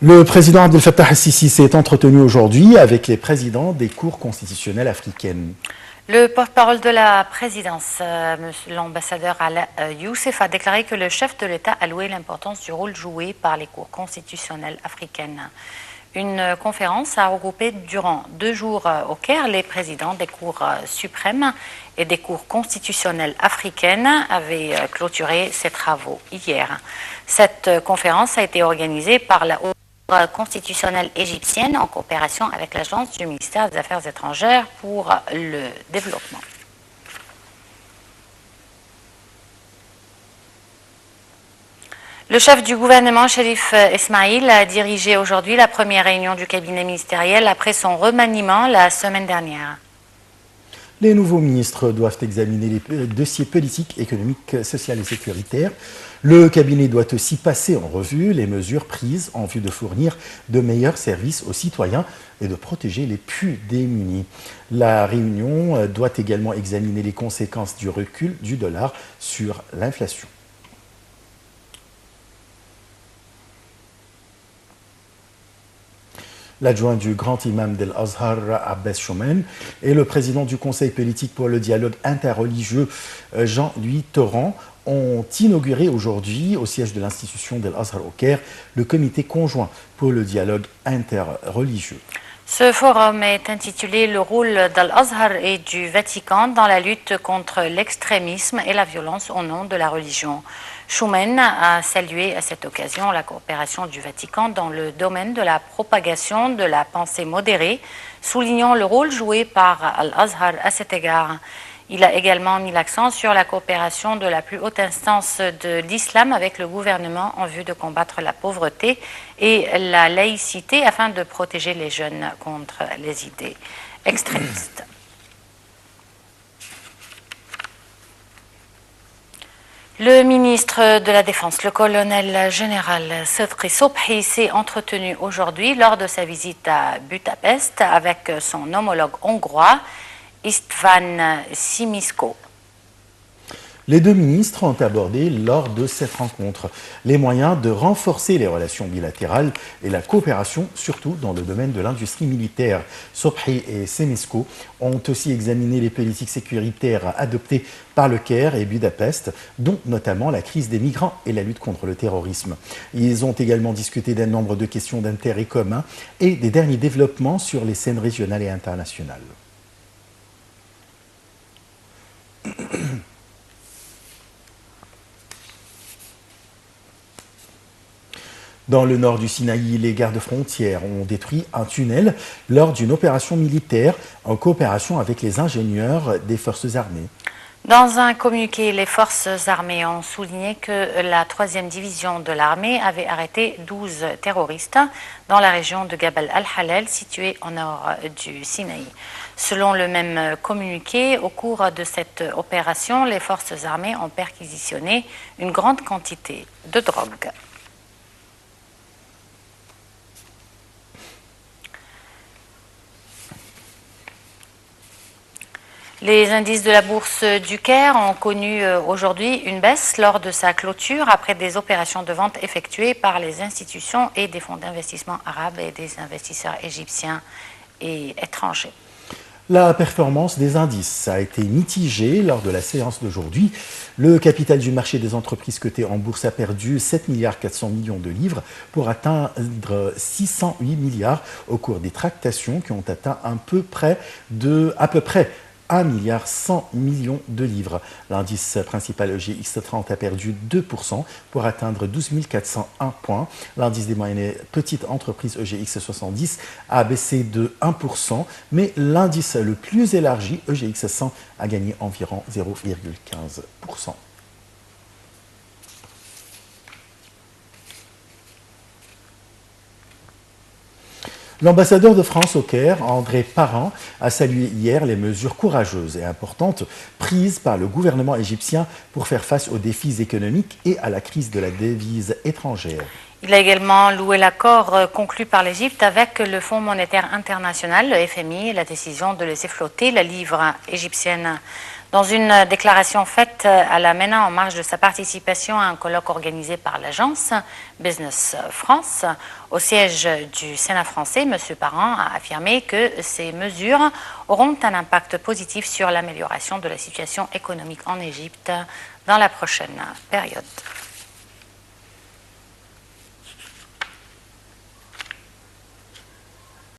Le président Abdel Fattah el-Sisi s'est entretenu aujourd'hui avec les présidents des cours constitutionnelles africaines. Le porte-parole de la présidence, l'ambassadeur Ala Youssef, a déclaré que le chef de l'État a loué l'importance du rôle joué par les cours constitutionnelles africaines. Une conférence a regroupé durant 2 jours au Caire les présidents des cours suprêmes et des cours constitutionnelles africaines avaient clôturé ses travaux hier. Cette conférence a été organisée par la Haute constitutionnelle égyptienne en coopération avec l'agence du ministère des Affaires étrangères pour le développement. Le chef du gouvernement, Cherif Esmaïl, a dirigé aujourd'hui la première réunion du cabinet ministériel après son remaniement la semaine dernière. Les nouveaux ministres doivent examiner les dossiers politiques, économiques, sociaux et sécuritaires. Le cabinet doit aussi passer en revue les mesures prises en vue de fournir de meilleurs services aux citoyens et de protéger les plus démunis. La réunion doit également examiner les conséquences du recul du dollar sur l'inflation. L'adjoint du grand imam d'El-Azhar, Abbas Choumen, et le président du Conseil politique pour le dialogue interreligieux, Jean-Louis Torrent, ont inauguré aujourd'hui, au siège de l'institution d'El-Azhar au Caire, le comité conjoint pour le dialogue interreligieux. Ce forum est intitulé « Le rôle d'Al-Azhar et du Vatican dans la lutte contre l'extrémisme et la violence au nom de la religion ». Choumen a salué à cette occasion la coopération du Vatican dans le domaine de la propagation de la pensée modérée, soulignant le rôle joué par Al-Azhar à cet égard. Il a également mis l'accent sur la coopération de la plus haute instance de l'islam avec le gouvernement en vue de combattre la pauvreté et la laïcité afin de protéger les jeunes contre les idées extrémistes. Le ministre de la Défense, le colonel général Sedri Sobhi, s'est entretenu aujourd'hui lors de sa visite à Budapest avec son homologue hongrois, István Simiszko. Les deux ministres ont abordé lors de cette rencontre les moyens de renforcer les relations bilatérales et la coopération, surtout dans le domaine de l'industrie militaire. Sobhi et Simiszko ont aussi examiné les politiques sécuritaires adoptées par le Caire et Budapest, dont notamment la crise des migrants et la lutte contre le terrorisme. Ils ont également discuté d'un nombre de questions d'intérêt commun et des derniers développements sur les scènes régionales et internationales. Dans le nord du Sinaï, les gardes-frontières ont détruit un tunnel lors d'une opération militaire en coopération avec les ingénieurs des forces armées. Dans un communiqué, les forces armées ont souligné que la 3e division de l'armée avait arrêté 12 terroristes dans la région de Gabal al-Halal, située au nord du Sinaï. Selon le même communiqué, au cours de cette opération, les forces armées ont perquisitionné une grande quantité de drogue. Les indices de la bourse du Caire ont connu aujourd'hui une baisse lors de sa clôture après des opérations de vente effectuées par les institutions et des fonds d'investissement arabes et des investisseurs égyptiens et étrangers. La performance des indices a été mitigée lors de la séance d'aujourd'hui. Le capital du marché des entreprises cotées en bourse a perdu 7,4 milliards de livres pour atteindre 608 milliards au cours des tractations qui ont atteint à peu près 1,1 milliard de livres. L'indice principal EGX 30 a perdu 2% pour atteindre 12 401 points. L'indice des moyennes et petites entreprises EGX 70 a baissé de 1%, mais l'indice le plus élargi, EGX 100, a gagné environ 0,15%. L'ambassadeur de France au Caire, André Parent, a salué hier les mesures courageuses et importantes prises par le gouvernement égyptien pour faire face aux défis économiques et à la crise de la devise étrangère. Il a également loué l'accord conclu par l'Égypte avec le Fonds monétaire international, le FMI, et la décision de laisser flotter la livre égyptienne. Dans une déclaration faite à la MENA en marge de sa participation à un colloque organisé par l'agence Business France, au siège du Sénat français, M. Parent a affirmé que ces mesures auront un impact positif sur l'amélioration de la situation économique en Égypte dans la prochaine période.